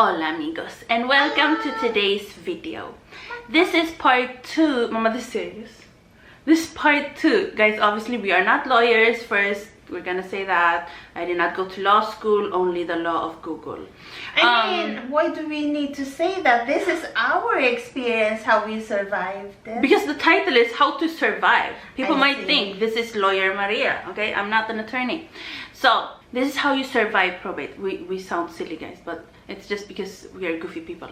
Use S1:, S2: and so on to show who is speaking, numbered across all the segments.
S1: Hola amigos, and welcome to today's video. This is part 2. Mama, this is serious. This is part 2. Guys, obviously we are not lawyers. First, we're gonna say that I did not go to law school, only the law of Google.
S2: I mean, why do we need to say that? This is our experience, how we survived it.
S1: Because the title is How to Survive. People might
S2: see.
S1: think this is Lawyer Maria, okay? I'm not an attorney. So, this is how you survive probate. We sound silly, guys, but it's just because we are goofy people.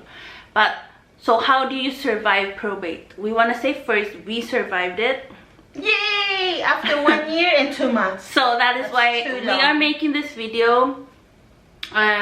S1: But, so how do you survive probate? We want to say first, we survived it.
S2: Yay! After 1 year and 2 months.
S1: So that is why we are making this video.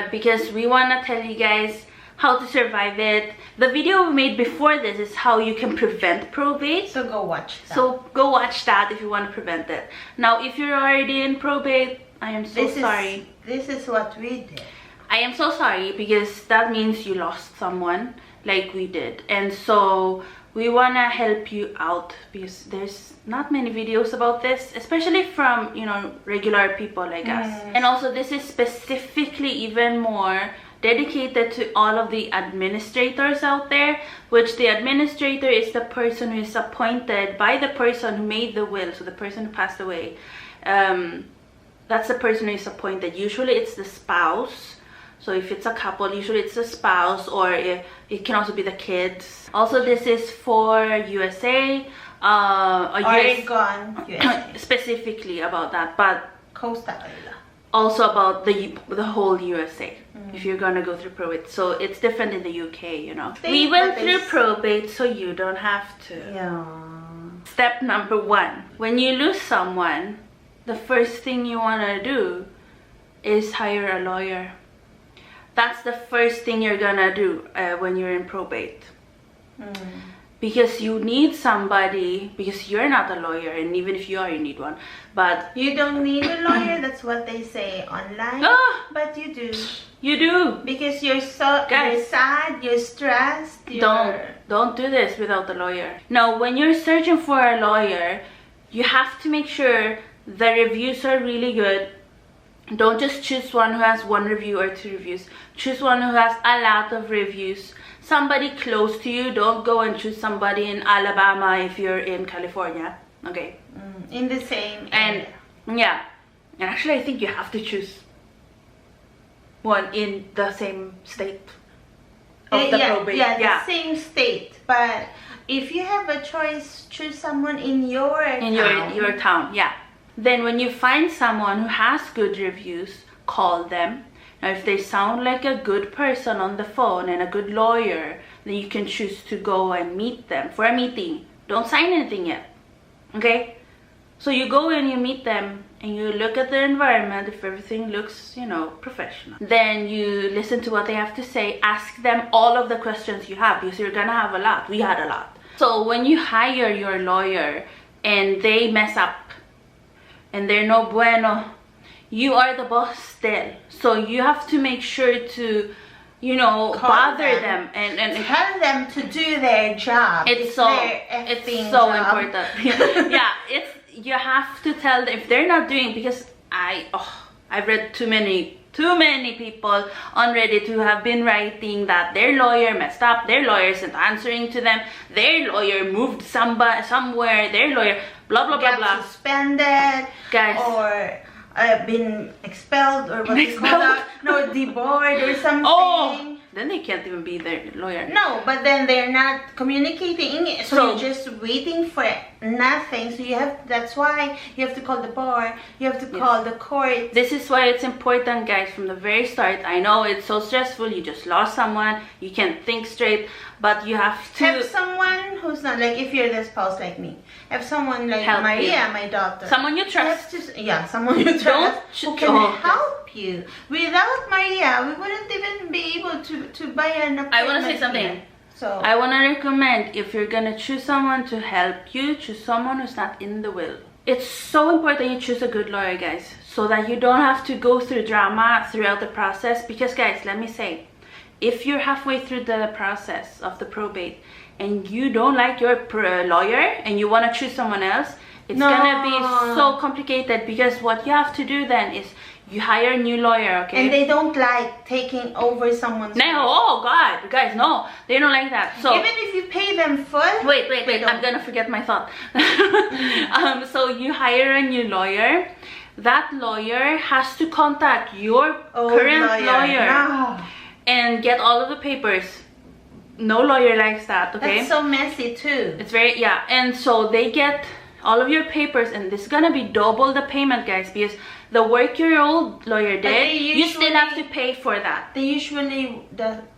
S1: Because we want to tell you guys how to survive it. The video we made before this is how you can prevent probate.
S2: So go watch that.
S1: So go watch that if you want to prevent it. Now, if you're already in probate, I am so sorry.
S2: This is what we did.
S1: I am so sorry because that means you lost someone like we did. And so we want to help you out because there's not many videos about this, especially from, you know, regular people like us. And also this is specifically even more dedicated to all of the administrators out there, which the administrator is the person who is appointed by the person who made the will, so the person who passed away. That's the person who is appointed. Usually it's the spouse. So if it's a couple, usually it's the spouse, or it can also be the kids. Also, this is for USA,
S2: Oregon, USA.
S1: Specifically about that, but
S2: Costa Rica.
S1: Also about the whole USA. If you're gonna go through probate, so it's different in the UK, you know. We went through probate, so you don't have to.
S2: Yeah.
S1: Step number 1: when you lose someone, the first thing you wanna do is hire a lawyer. That's the first thing you're gonna do when you're in probate. Because you need somebody, because you're not a lawyer, and even if you are, you need one. But
S2: you don't need a lawyer, that's what they say online. But you do.
S1: You do.
S2: Because you're sad, you're stressed.
S1: Don't do this without a lawyer. Now, when you're searching for a lawyer, you have to make sure the reviews are really good. Don't just choose one who has 1 review or 2 reviews. Choose one who has a lot of reviews. Somebody close to you. Don't go and choose somebody in Alabama if you're in California. Okay?
S2: In the same area.
S1: And yeah. And actually, I think you have to choose one in the same state of the probate.
S2: Yeah, the same state. But if you have a choice, choose someone in your town.
S1: Your town, yeah. Then when you find someone who has good reviews, call them. Now, if they sound like a good person on the phone and a good lawyer, then you can choose to go and meet them for a meeting. Don't sign anything yet, okay? So you go and you meet them and you look at their environment. If everything looks, you know, professional, then you listen to what they have to say. Ask them all of the questions you have, because you're gonna have a lot. We had a lot. So when you hire your lawyer and they mess up, and they're no bueno, you are the boss still. So you have to make sure to, you know, bother them and
S2: tell them to do their job.
S1: It's so important. Yeah, you have to tell them if they're not doing, because I've read too many people already to have been writing that their lawyer messed up, their lawyer isn't answering to them, their lawyer moved somewhere, their lawyer blah blah blah blah,
S2: suspended,
S1: guys,
S2: or been expelled, or what you call that, no, debarred or something.
S1: Then they can't even be their lawyer.
S2: No, but then they're not communicating, so you're just waiting for nothing. So that's why you have to call the bar, you have to call the court.
S1: This is why it's important, guys, from the very start. I know it's so stressful, you just lost someone, you can't think straight, but you have to
S2: have someone who's not, like, if you're the spouse like me, have someone like Maria, my daughter,
S1: someone you trust.
S2: Someone you trust who can help you. Without Maria, we wouldn't even be able to buy an apartment.
S1: I want to say something. So I want to recommend, if you're gonna choose someone to help you, choose someone who's not in the will. It's so important you choose a good lawyer, guys, so that you don't have to go through drama throughout the process. Because, guys, let me say, if you're halfway through the process of the probate and you don't like your lawyer and you want to choose someone else, it's gonna be so complicated. Because what you have to do then is you hire a new lawyer, okay?
S2: And they don't like taking over someone's
S1: No, oh God, guys, no, they don't like that. So
S2: even if you pay them full.
S1: Wait, I'm gonna forget my thought. So you hire a new lawyer. That lawyer has to contact your current lawyer
S2: No.
S1: and get all of the papers. No lawyer likes that, okay?
S2: That's so messy too.
S1: It's very, yeah. And so they get all of your papers, and this is gonna be double the payment, guys, because the work your old lawyer did, you still have to pay for that.
S2: They usually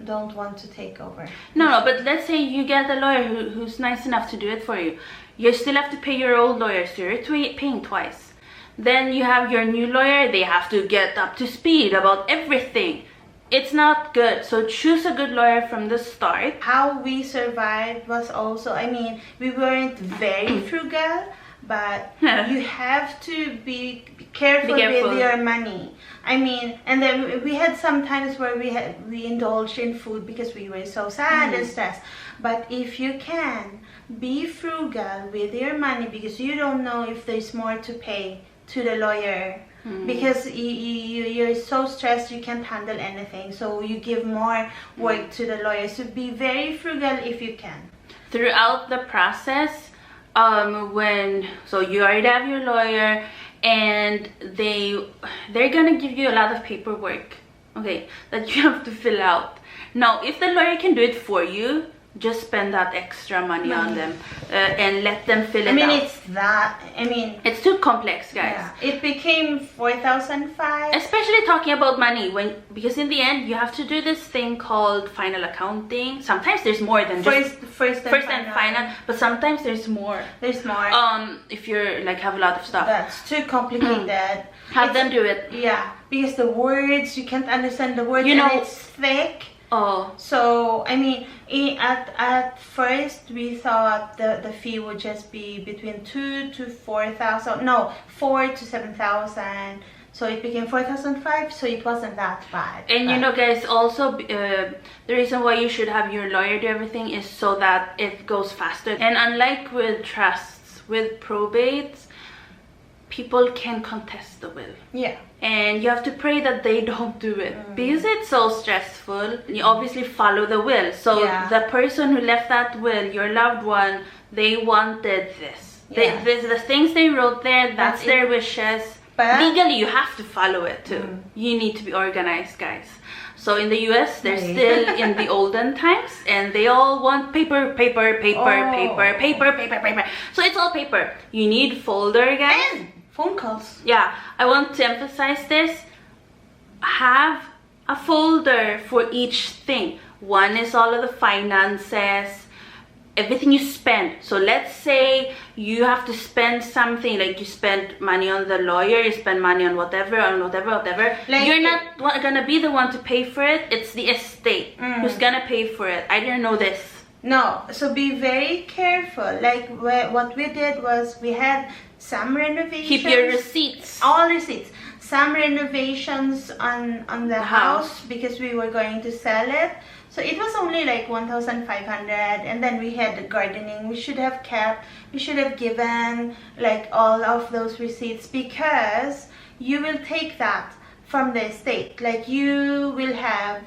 S2: don't want to take over.
S1: No, but let's say you get a lawyer who's nice enough to do it for you. You still have to pay your old lawyer, so you're paying twice. Then you have your new lawyer, they have to get up to speed about everything. It's not good. So choose a good lawyer from the start.
S2: How we survived was also, I mean, we weren't very frugal, but you have to be careful with your money. I mean, and then we had some times where we indulged in food because we were so sad and stressed. But if you can, be frugal with your money, because you don't know if there's more to pay to the lawyer, because you're so stressed you can't handle anything, so you give more work to the lawyer. So be very frugal if you can.
S1: Throughout the process, so you already have your lawyer, and they're gonna give you a lot of paperwork, okay, that you have to fill out. Now if the lawyer can do it for you, just spend that extra money on them and let them fill it out. It's too complex, guys.
S2: Yeah. It became 4,500.
S1: Especially talking about money, because in the end you have to do this thing called final accounting. Sometimes there's more than just
S2: first and final,
S1: but sometimes there's more.
S2: There's more.
S1: If you're like have a lot of stuff.
S2: That's too complicated.
S1: Have them do it.
S2: Yeah, because the words, you can't understand the words,
S1: and
S2: it's thick.
S1: Oh.
S2: So I mean, at first we thought the fee would just be between 2,000 to 4,000. No, 4,000 to 7,000. So it became 4,500. So it wasn't that bad.
S1: And you know, guys, also the reason why you should have your lawyer do everything is so that it goes faster. And unlike with trusts, with probates, people can contest the will.
S2: Yeah.
S1: And you have to pray that they don't do it, because it's so stressful. You obviously follow the will. So the person who left that will, your loved one, they wanted this.
S2: Yeah.
S1: The things they wrote there, that's their wishes. But legally, you have to follow it too. You need to be organized, guys. So in the US, they're still in the olden times, and they all want paper. So it's all paper. You need folder, guys.
S2: And phone calls.
S1: Yeah, I want to emphasize this. Have a folder for each thing. One is all of the finances, everything you spend. So let's say you have to spend something, like you spend money on the lawyer, you spend money on whatever. Like you're not gonna be the one to pay for it. It's the estate who's gonna pay for it. I didn't know this.
S2: No, so be very careful. Like what we did was we had some renovations.
S1: Keep your receipts.
S2: All receipts. Some renovations on the house because we were going to sell it. So it was only like 1,500, and then we had the gardening. We should have given like all of those receipts, because you will take that from the estate. Like you will have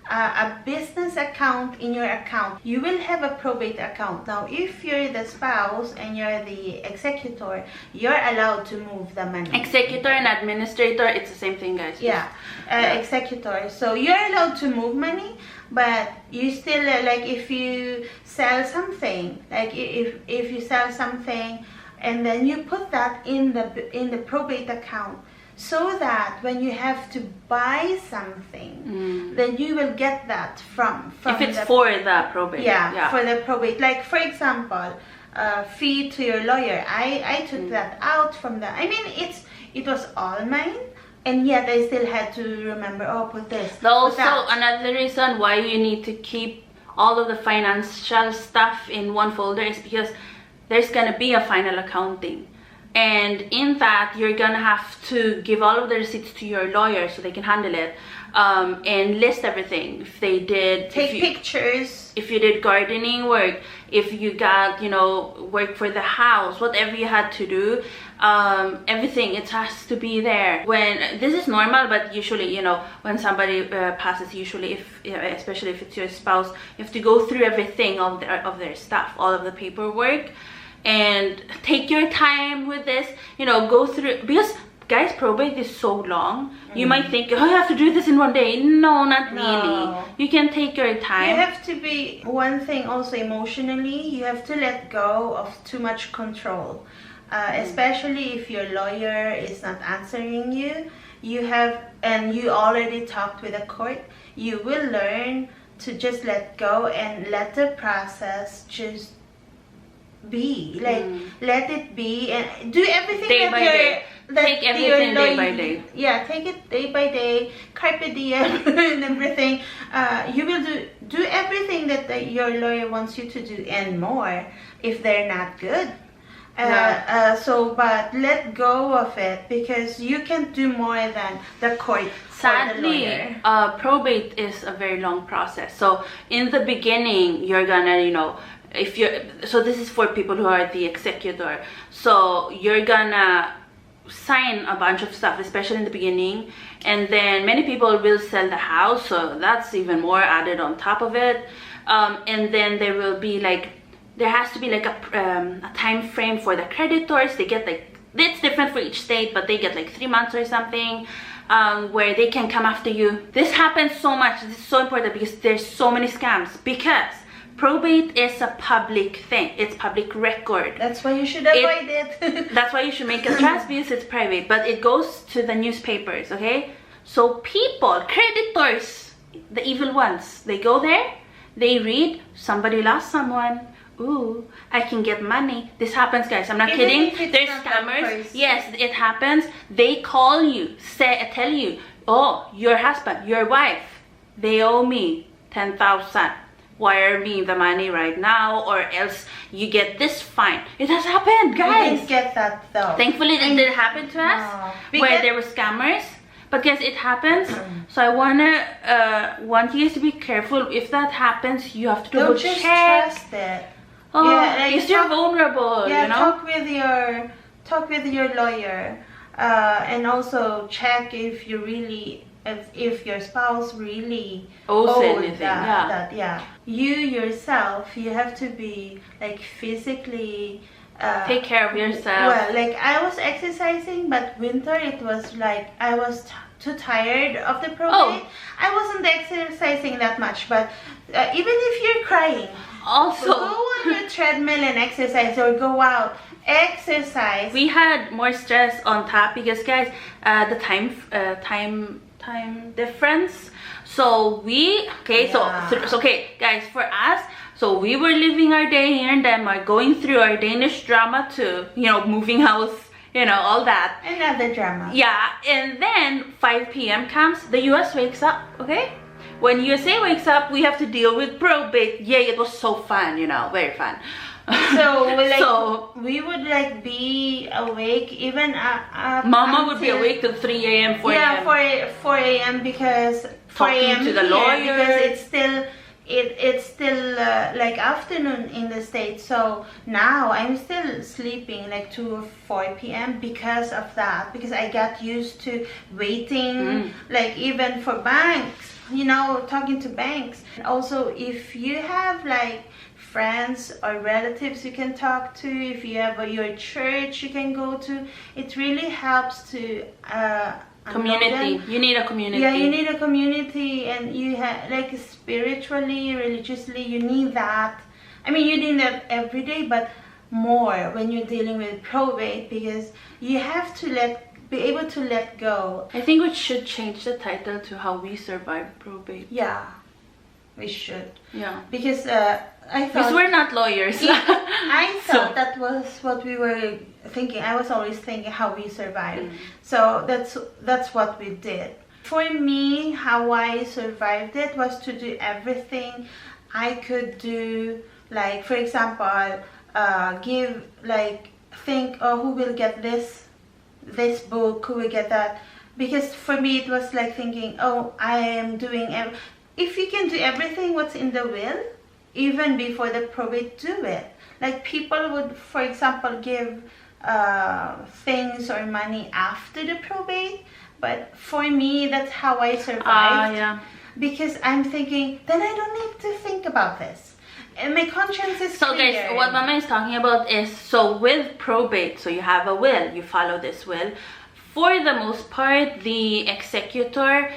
S2: a business account in your account. You will have a probate account. Now if you're the spouse and you're the executor, you're allowed to move the money.
S1: Executor and administrator, it's the same thing, guys.
S2: Yeah, executor. So you're allowed to move money, but you still like if you sell something, like if you sell something and then you put that in the probate account, so that when you have to buy something, then you will get that from
S1: if it's for the probate.
S2: Yeah, for the probate. Like for example, fee to your lawyer. I took that out from the. I mean, it was all mine, and yet I still had to remember. Oh, put this.
S1: Also, another reason why you need to keep all of the financial stuff in one folder is because there's gonna be a final accounting. And in that, you're gonna have to give all of the receipts to your lawyer so they can handle it. and list everything. If they did,
S2: take pictures.
S1: If you did gardening work, if you got, you know, work for the house, whatever you had to do, everything, it has to be there. When this is normal, but usually, you know, when somebody passes, usually if, especially if it's your spouse, you have to go through everything of their stuff, all of the paperwork, and take your time with this, you know, go through, because guys, probate is so long. You might think, oh, you have to do this in one day. No, not really. You can take your time.
S2: You have to be, one thing also emotionally, you have to let go of too much control. Especially if your lawyer is not answering you. And you already talked with the court. You will learn to just let go and let the process just be. Like, let it be and do everything
S1: day by day. Take everything day by day.
S2: Yeah, take it day by day. Carpe diem and everything. You will do everything that your lawyer wants you to do and more if they're not good. But let go of it, because you can do more than the court.
S1: Sadly, probate is a very long process. So in the beginning, you're gonna, you know, so this is for people who are the executor. So you're gonna sign a bunch of stuff, especially in the beginning, and then many people will sell the house, so that's even more added on top of it. And then there will be like, there has to be like a time frame for the creditors. They get like, it's different for each state, but they get like 3 months or something, where they can come after you. This happens so much. This is so important because there's so many scams, because probate is a public thing. It's public record.
S2: That's why you should avoid it.
S1: That's why you should make a trust, because it's private, but it goes to the newspapers, okay? So people, creditors, the evil ones, they go there, they read, somebody lost someone. Ooh, I can get money. This happens, guys. I'm not kidding. There's scammers. Yes, it happens. They call you, tell you, oh, your husband, your wife, they owe me 10,000. Wire me the money right now, or else you get this fine. It has happened, guys.
S2: We didn't get that though.
S1: Thankfully, it didn't happen to us, where there were scammers. But guys, it happens. So I want you guys to be careful. If that happens, you have to double check.
S2: Don't just trust it.
S1: Oh, yeah, because you're vulnerable.
S2: Yeah,
S1: you know?
S2: talk with your lawyer, and also check if you really. If your spouse really owes anything, you yourself, you have to be like physically
S1: take care of yourself.
S2: Well, like I was exercising, but winter it was like I was too tired of the probate. I wasn't exercising that much, but even if you're crying,
S1: also
S2: go on your treadmill and exercise, or go out. Exercise.
S1: We had more stress on top because, guys, the time difference. So okay, guys, for us, so we were living our day here in Denmark, going through our Danish drama too, you know, moving house, you know, all that.
S2: Another drama.
S1: Yeah, and then 5 p.m. comes, the US wakes up, okay? When USA wakes up, we have to deal with probate. Yay, it was so fun, you know, very fun.
S2: So we would like be awake even
S1: Mama would be awake till 3 a.m. 4 a.m.
S2: Yeah, 4 a.m. because 4 a.m.
S1: to the lawyer,
S2: because it's still like afternoon in the States. So now I'm still sleeping like 2 or 4 p.m. because of that, because I got used to waiting, like even for banks, you know, talking to banks. Also, if you have like friends or relatives you can talk to, if you have your church you can go to, it really helps to
S1: community. You need a community.
S2: Yeah, you need a community, and you have like spiritually, religiously, you need that. I mean, you need that every day, but more when you're dealing with probate, because you have to be able to let go.
S1: I think we should change the title to How We Survived Probate.
S2: Yeah, we should.
S1: Yeah,
S2: because I thought,
S1: because we're not lawyers.
S2: I thought that was what we were thinking. I was always thinking how we survived. So that's what we did. For me, how I survived it was to do everything I could do. Like, for example, think, oh, who will get this book, who will get that, because for me it was like thinking, oh, I am doing if you can do everything what's in the will even before the probate, do it. Like people would, for example, give things or money after the probate, but for me that's how I survived. Because I'm thinking, then I don't need to think about this. And my conscience is
S1: so
S2: clear.
S1: Guys, what Mama is talking about is, so with probate, so you have a will, you follow this will. For the most part, the executor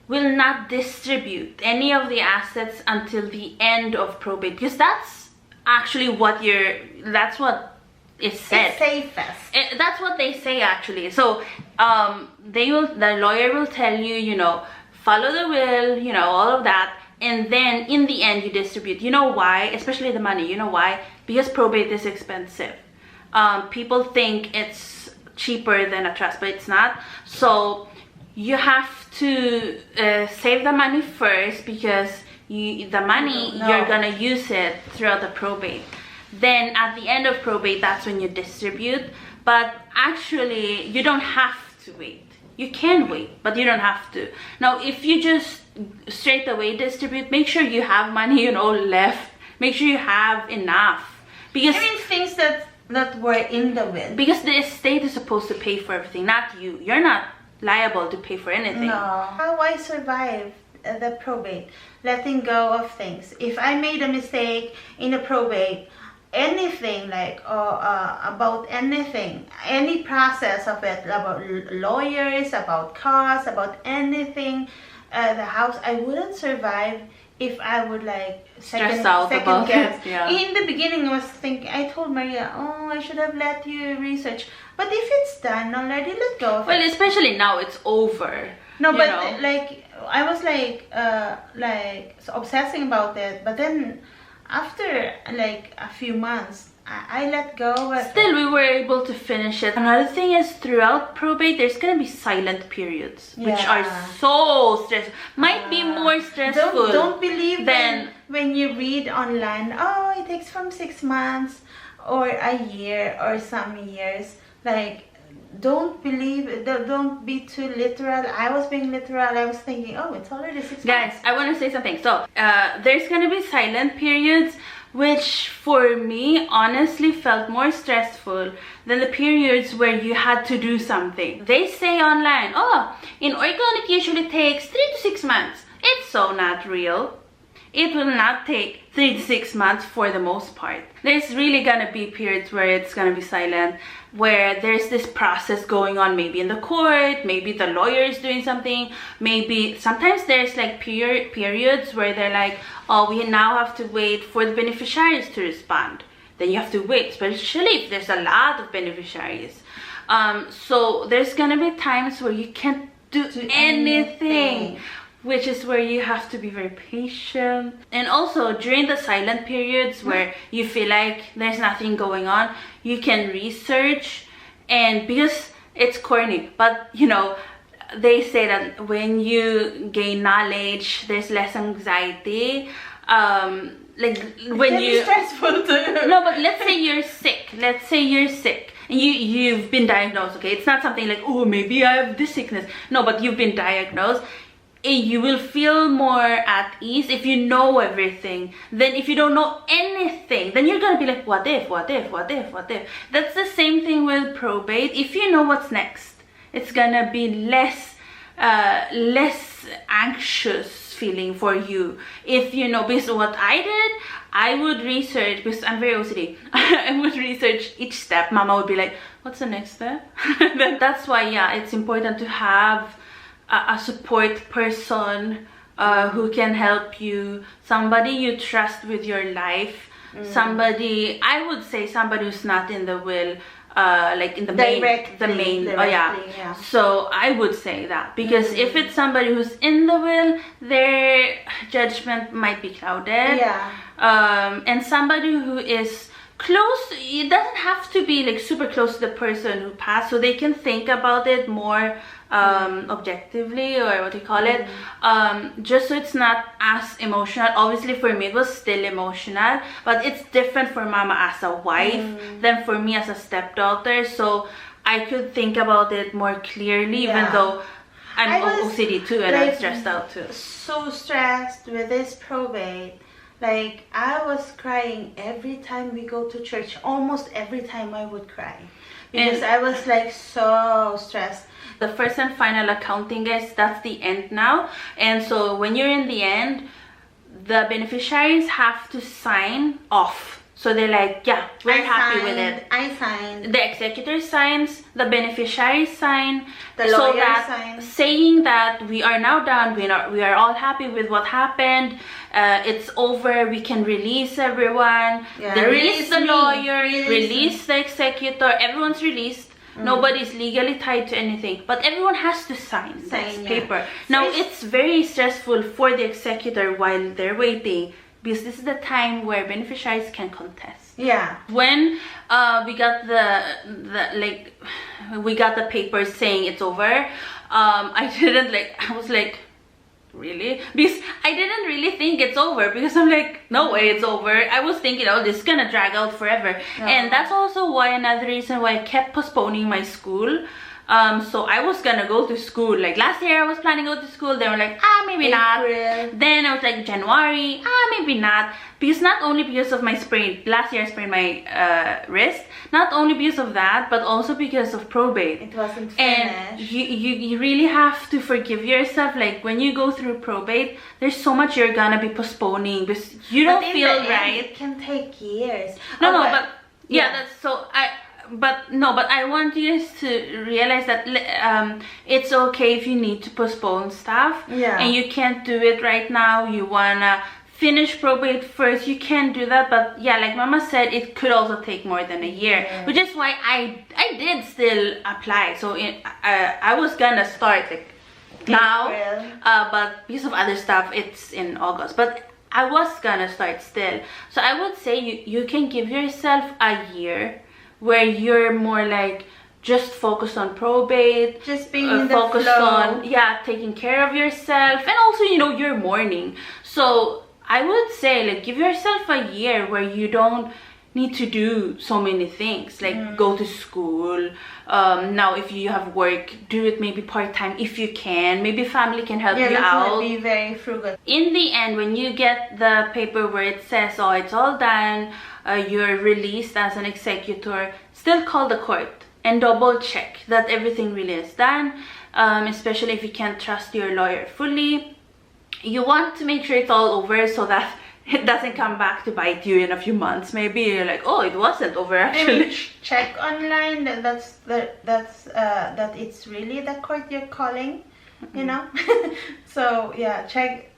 S1: will not distribute any of the assets until the end of probate, because that's actually what that's what is said.
S2: It's safest.
S1: That's what they say actually. So the lawyer will tell you, you know, follow the will, you know, all of that, and then in the end you distribute. You know why? Especially the money. You know why? Because probate is expensive. People think it's cheaper than a trust, but it's not. So you have to save the money first, because the money you're gonna use it throughout the probate. Then at the end of probate, that's when you distribute. But actually you don't have to wait. You can wait, but you don't have to. Now if you just straight away distribute, make sure you have money, you know, left. Make sure you have enough, because
S2: I mean things that were in the will.
S1: Because the estate is supposed to pay for everything, not you. You're not liable to pay for anything.
S2: No. How I survived the probate, letting go of things. If I made a mistake in the probate, anything like about anything, any process of it, about lawyers, about costs, about anything, the house, I wouldn't survive if I would like second guess.
S1: Yeah.
S2: In the beginning I was thinking, I told Maria, oh, I should have let you research, but if it's done already, let go of
S1: well,
S2: it.
S1: especially now it's over.
S2: No, but like I was like so obsessing about it, but then after like a few months I let go of it.
S1: Still, we were able to finish it. Another thing is, throughout probate there's gonna be silent periods, which are so stressful. Might be more stressful.
S2: Don't believe when you read online, oh, it takes from 6 months or a year or some years. Like, don't believe, don't be too literal. I was being literal. I was thinking, oh, it's already 6 months.
S1: Guys, I want to say something. So there's gonna be silent periods, which for me honestly felt more stressful than the periods where you had to do something. They say online, oh, in Oregon it usually takes 3 to 6 months. It's so not real. It will not take 3 to 6 months for the most part. There's really gonna be periods where it's gonna be silent, where there's this process going on, maybe in the court, maybe the lawyer is doing something, maybe sometimes there's like periods where they're like, oh, we now have to wait for the beneficiaries to respond. Then you have to wait, especially if there's a lot of beneficiaries. So there's gonna be times where you can't do anything, which is where you have to be very patient. And also during the silent periods where you feel like there's nothing going on, you can research. And because it's corny, but you know, they say that when you gain knowledge, there's less anxiety. Like when you
S2: stressful too.
S1: No, but let's say you're sick. Let's say you're sick and you've been diagnosed. Okay, it's not something like, oh, maybe I have this sickness. No, but you've been diagnosed. You will feel more at ease if you know everything. Then if you don't know anything, then you're gonna be like, what if, what if, what if, what if? That's the same thing with probate. If you know what's next, it's gonna be less anxious feeling for you. If you know, because what I did, I would research, because I'm very OCD. I would research each step. Mama would be like, what's the next step? Then that's why, yeah, it's important to have a support person who can help you, somebody you trust with your life, somebody, I would say somebody who's not in the will, like in the main, oh yeah. So I would say that, because if it's somebody who's in the will, their judgment might be clouded. And somebody who is close, it doesn't have to be like super close to the person who passed, so they can think about it more objectively, or what do you call it, just so it's not as emotional. Obviously for me it was still emotional, but it's different for Mama as a wife than for me as a stepdaughter, so I could think about it more clearly, even though I'm OCD too, and I'm stressed out too.
S2: So stressed with this probate. Like, I was crying every time we go to church. Almost every time I would cry. Because I was like so stressed.
S1: The first and final accounting, guys, that's the end now. And so when you're in the end, the beneficiaries have to sign off. So they're like, yeah, we're happy with it.
S2: I signed.
S1: The executor signs, the beneficiary sign,
S2: the lawyer signs,
S1: saying that we are now done. We are all happy with what happened. It's over. We can release everyone.
S2: Yeah.
S1: They release the lawyer, release the executor. Everyone's released. Nobody's legally tied to anything, but everyone has to sign this paper. Now it's very stressful for the executor while they're waiting, because this is the time where beneficiaries can contest.
S2: Yeah.
S1: When we got we got the paper saying it's over, I was like, really? Because I didn't really think it's over, because I'm like, no way it's over. I was thinking, oh, this is gonna drag out forever. And that's also why, another reason why I kept postponing my school. So I was gonna go to school, like last year I was planning to go to school. They were like, maybe not. Then I was like, January, maybe not. Because not only because of my sprain, last year I sprained my wrist, not only because of that, but also because of probate.
S2: It wasn't finished.
S1: And you really have to forgive yourself. Like, when you go through probate, there's so much you're gonna be postponing because you don't feel right.
S2: It can take years.
S1: But I want you guys to realize that it's okay if you need to postpone stuff.
S2: Yeah.
S1: And you can't do it right now. You wanna finish probate first. You can do that, but yeah, like Mama said, it could also take more than a year, which is why I did still apply. So I was gonna start like now, but because of other stuff, it's in August. But I was gonna start still. So I would say you can give yourself a year where you're more like just focused on probate,
S2: just being in the
S1: focused
S2: flow.
S1: on taking care of yourself, and also your mourning. So I would say, like, give yourself a year where you don't need to do so many things, like go to school. Now if you have work, do it maybe part-time if you can. Maybe family can help you out.
S2: Be very frugal.
S1: In the end, when you get the paper where it says, oh, it's all done, you're released as an executor, still call the court and double check that everything really is done, especially if you can't trust your lawyer fully. You want to make sure it's all over so that it doesn't come back to bite you in a few months. Maybe you're like, oh, it wasn't over actually.
S2: Check online that it's really the court you're calling, you know. So yeah, check.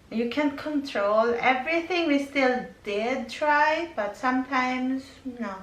S2: You can't control everything. We still did try, but sometimes no.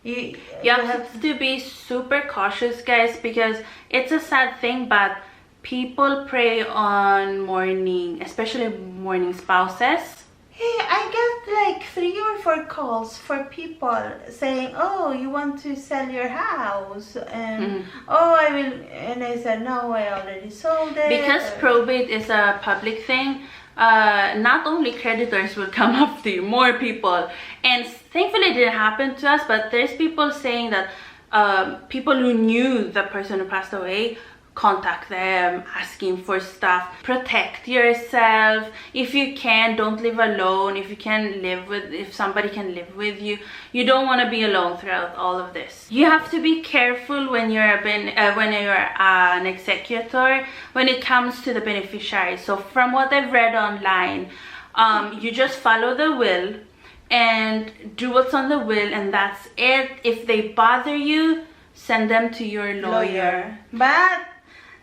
S2: You
S1: have to be super cautious, guys, because it's a sad thing, but people prey on mourning, especially mourning spouses.
S2: Hey, I get like 3 or 4 calls for people saying, oh, you want to sell your house, and oh, I will, and I said, no, I already sold it.
S1: Because probate is a public thing, not only creditors will come after you, more people. And thankfully it didn't happen to us, but there's people saying that people who knew the person who passed away contact them, asking for stuff. Protect yourself. If you can, don't live alone. If somebody can live with you, you don't want to be alone throughout all of this. You have to be careful when you're an executor when it comes to the beneficiary. So from what I've read online, you just follow the will and do what's on the will, and that's it. If they bother you, send them to your lawyer.
S2: But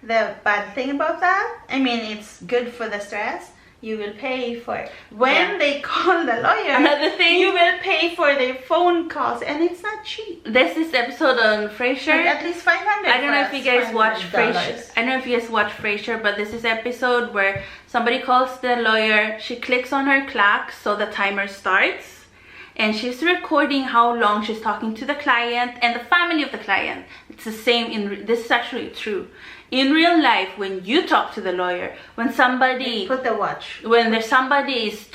S2: the bad thing about that, I mean, it's good for the stress. You will pay for it. When they call the lawyer,
S1: another thing,
S2: you will pay for their phone calls, and it's not cheap.
S1: There's this episode on Frasier.
S2: Like at least $500.
S1: I don't know if you guys watch Frasier. I don't know if you guys watch Frasier, but this is episode where somebody calls the lawyer. She clicks on her clock so the timer starts. And she's recording how long she's talking to the client and the family of the client. It's the same this is actually true. in real life, when you talk to the lawyer, when somebody
S2: put the watch,
S1: when there's somebody is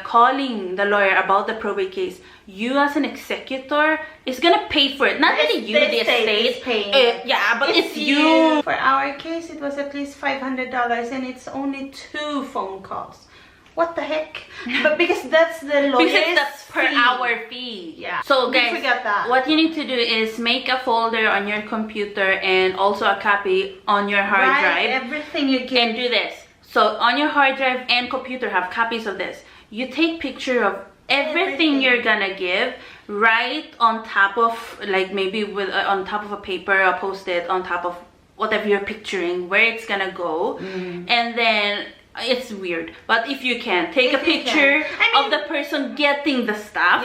S1: calling the lawyer about the probate case, you as an executor is gonna pay for it. Not really you, the estate. Yeah, but it's you.
S2: For our case, it was at least $500, and it's only 2 phone calls. What the heck? But because that's the lawyer's
S1: because that's per
S2: fee.
S1: hour fee.
S2: Yeah.
S1: So guys,
S2: forget that.
S1: What you need to do is make a folder on your computer and also a copy on your hard drive.
S2: Everything you get.
S1: And do this. So on your hard drive and computer, have copies of this. You take picture of everything you're gonna give, right on top of, like maybe with on top of a paper or post-it, on top of whatever you're picturing, where it's gonna go. And then it's weird, but if you can take a picture of the person getting the stuff,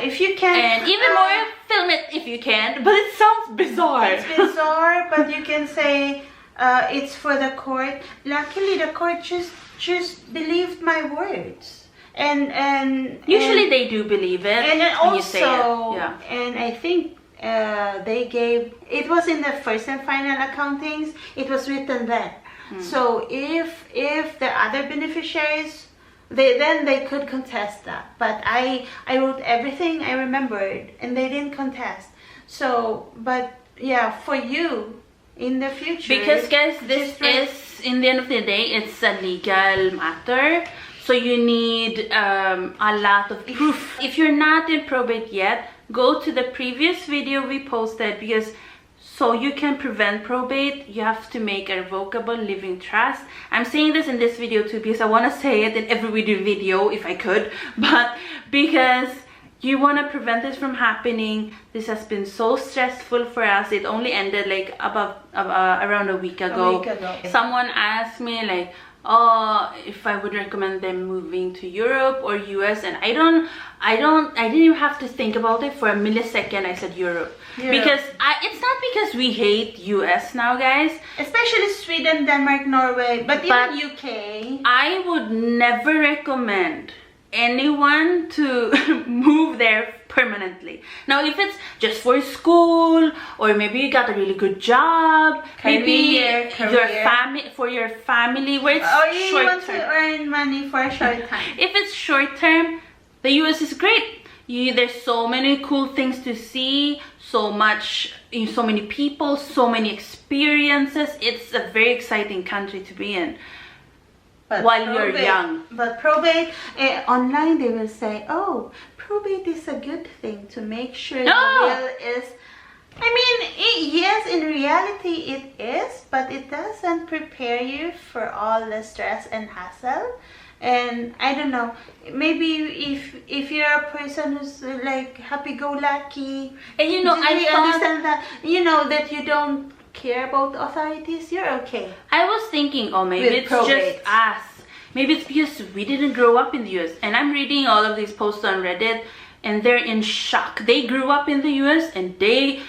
S2: if you can,
S1: and even more, film it if you can. But it sounds bizarre.
S2: It's bizarre, but you can say it's for the court. Luckily, the court just believed my words, and
S1: usually they do believe it,
S2: and then
S1: when
S2: also,
S1: you say it. Yeah.
S2: And I think they gave, it was in the first and final accountings. It was written there. So if the other beneficiaries, they could contest that. But I wrote everything I remembered, and they didn't contest. So, but yeah, for you in the future,
S1: because guys, this is, in the end of the day, it's a legal matter. So you need a lot of proof. If you're not in probate yet, go to the previous video we posted, because so you can prevent probate, you have to make a revocable living trust. I'm saying this in this video too because I want to say it in every video if I could, but because you want to prevent this from happening. This has been so stressful for us. It only ended like around a week ago. Someone asked me like, oh, if I would recommend them moving to Europe or US, and I didn't even have to think about it for a millisecond. I said Europe. Because it's not because we hate US now, guys,
S2: especially Sweden, Denmark, Norway, but even UK.
S1: I would never recommend anyone to move there permanently. Now, if it's just for school, or maybe you got a really good job, maybe for your family, where it's
S2: you want to earn money for a short time.
S1: If it's short term, the US is great. There's so many cool things to see, so many people, so many experiences. It's a very exciting country to be in. But while you're young.
S2: But probate, online they will say, oh, probate is a good thing to make sure the will is. I mean, yes, in reality it is, but it doesn't prepare you for all the stress and hassle. And I don't know, maybe if you're a person who's like happy-go-lucky,
S1: and you know, I
S2: understand that, you know, that you don't care about the authorities, you're okay.
S1: I was thinking, oh, maybe it's just us. Maybe it's because we didn't grow up in the US. And I'm reading all of these posts on Reddit, and they're in shock. They grew up in the US, and they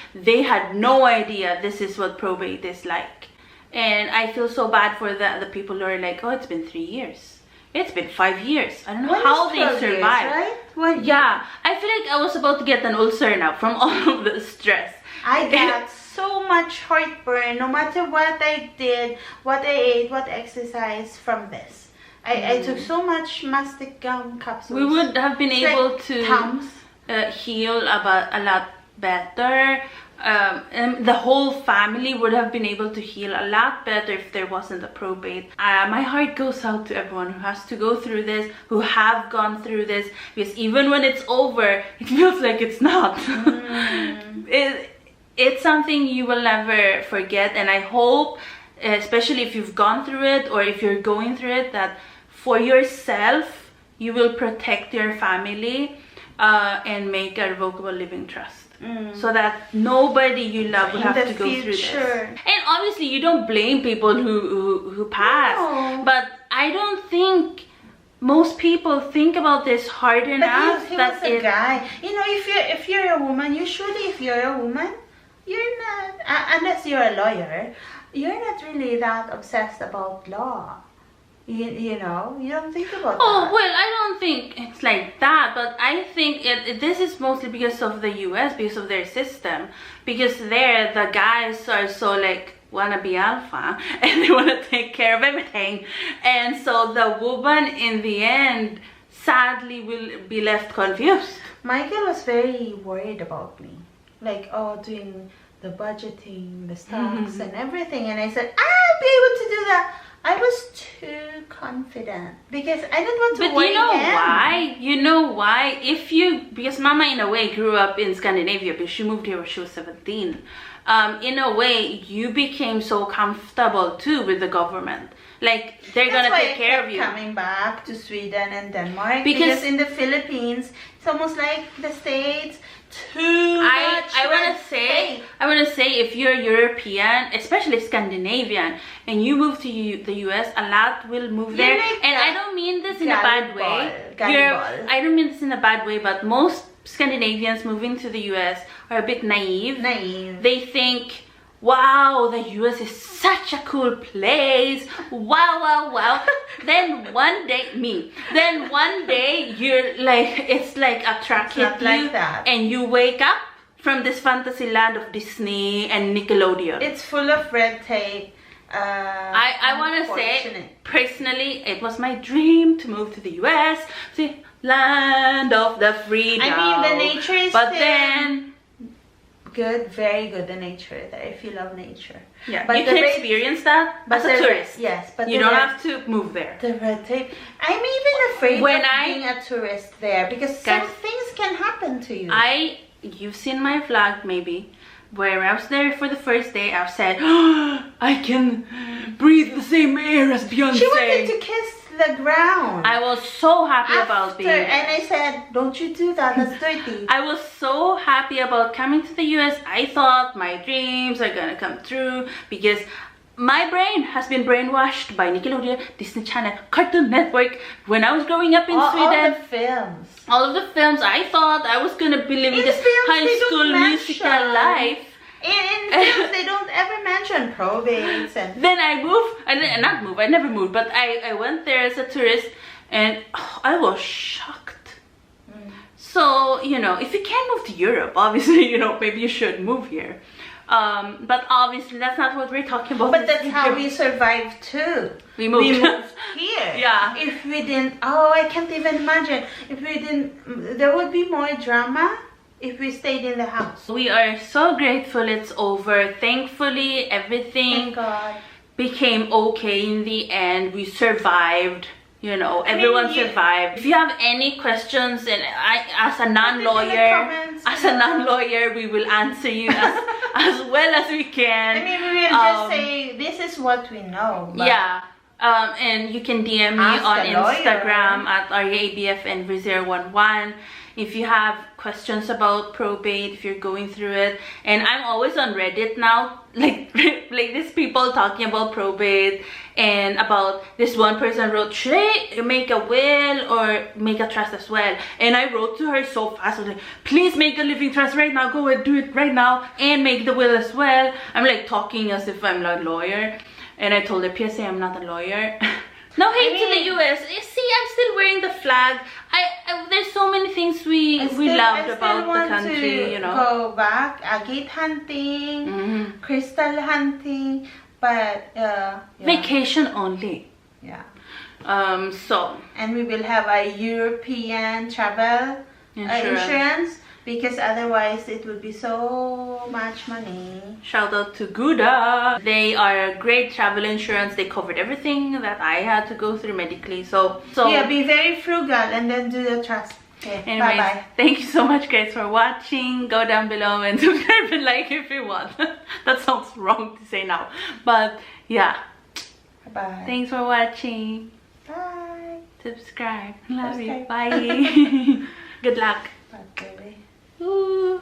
S1: had no idea this is what probate is like. And I feel so bad for the people who are like, oh, it's been 3 years. It's been 5 years. I don't know how they survived.
S2: Right?
S1: Yeah, I feel like I was about to get an ulcer now from all of the stress.
S2: I got so much heartburn, no matter what I did, what I ate, what exercise from this. I took so much mastic gum capsules.
S1: We would have been able to heal a lot better. And the whole family would have been able to heal a lot better if there wasn't a probate. My heart goes out to everyone who has to go through this, who have gone through this, because even when it's over, it feels like it's not. It's something you will never forget, and I hope, especially if you've gone through it or if you're going through it, that for yourself you will protect your family and make a revocable living trust. So that nobody you love will have to go through this. And obviously you don't blame people who pass, but I don't think most people think about this hard enough.
S2: He was a guy. You know, if you're a woman, usually if you're a woman, you're not, unless you're a lawyer, you're not really that obsessed about law. You know, you don't think about that.
S1: Oh, well, I don't think it's like that, but I think this is mostly because of the US, because of their system. Because there, the guys are so like want to be alpha and they want to take care of everything, and so the woman in the end sadly will be left confused.
S2: Michael was very worried about me, like, oh, doing the budgeting, the stocks and everything, and I said I'll be able to do that. I was too confident because I didn't want to worry.
S1: But you know why? You know why? Because Mama in a way grew up in Scandinavia, but she moved here when she was 17. In a way, you became so comfortable too with the government. Like, they're gonna take care of you.
S2: Coming back to Sweden and Denmark because in the Philippines, it's almost like the States. I want to say if you're European, especially Scandinavian, and you move to the US, a lot will move there. And I don't mean this in a bad way. I don't mean this in a bad way, but most Scandinavians moving to the US are a bit naive. They think, wow, the US is such a cool place. Wow. Then one day, you're like, it's like a truck hit you, like that.
S1: And you wake up from this fantasy land of Disney and Nickelodeon.
S2: It's full of red tape.
S1: I want to say, personally, it was my dream to move to the US, the land of the free.
S2: I mean, the nature is
S1: then
S2: good, very good, the nature there, if you love nature.
S1: Yeah, but you can experience that as a tourist.
S2: Yes, but
S1: you don't have to move there.
S2: The red tape. I'm even afraid of being a tourist there because some things can happen to you.
S1: You've seen my vlog maybe, where I was there for the first day. I said, oh, I can breathe the same air as Beyonce.
S2: She wanted to kiss the ground.
S1: I was so happy about being there.
S2: And I said, don't you do that, that's dirty.
S1: I was so happy about coming to the US. I thought my dreams are gonna come true because my brain has been brainwashed by Nickelodeon, Disney Channel, Cartoon Network. When I was growing up in Sweden, all of the films, I thought I was gonna be living this high school musical life.
S2: In films, they don't ever mention probates. And
S1: then I moved, I never moved, but I went there as a tourist, and I was shocked. So, you know, if you can't move to Europe, obviously, you know, maybe you should move here. But obviously, that's not what we're talking about.
S2: But that's how we survived too.
S1: We moved
S2: here.
S1: Yeah.
S2: If we didn't, I can't even imagine. If we didn't, there would be more drama if we stayed in the house.
S1: We are so grateful it's over. Thankfully, everything became okay in the end. We survived. You know, everyone survived. If you have any questions, and as a non-lawyer, we will answer you as well as we can.
S2: I mean, we will just say, this is what we know.
S1: Yeah. And you can DM me on Instagram at ARYABFN011 if you have questions about probate, if you're going through it. And I'm always on Reddit now, like these people talking about probate, and about this one person wrote, should I make a will or make a trust as well? And I wrote to her so fast. I was like, please make a living trust right now, go and do it right now, and make the will as well. I'm like talking as if I'm a lawyer. And I told her, PSA, I'm not a lawyer. No hate to the US. You see, I'm still wearing the flag. There's so many things we loved about the country, you know.
S2: Go back, agate hunting, crystal hunting, but
S1: vacation only.
S2: Yeah.
S1: And
S2: we will have a European travel insurance. Because otherwise it would be so much money.
S1: Shout out to Gouda. They are a great travel insurance. They covered everything that I had to go through medically. So
S2: yeah, be very frugal and then do the trust. Okay,
S1: anyways, bye-bye. Thank you so much guys for watching. Go down below and subscribe and like if you want. That sounds wrong to say now. But yeah.
S2: Bye-bye.
S1: Thanks for watching.
S2: Bye.
S1: Subscribe. Love you. Bye. Good luck.
S2: Bye, baby.
S1: Ooh.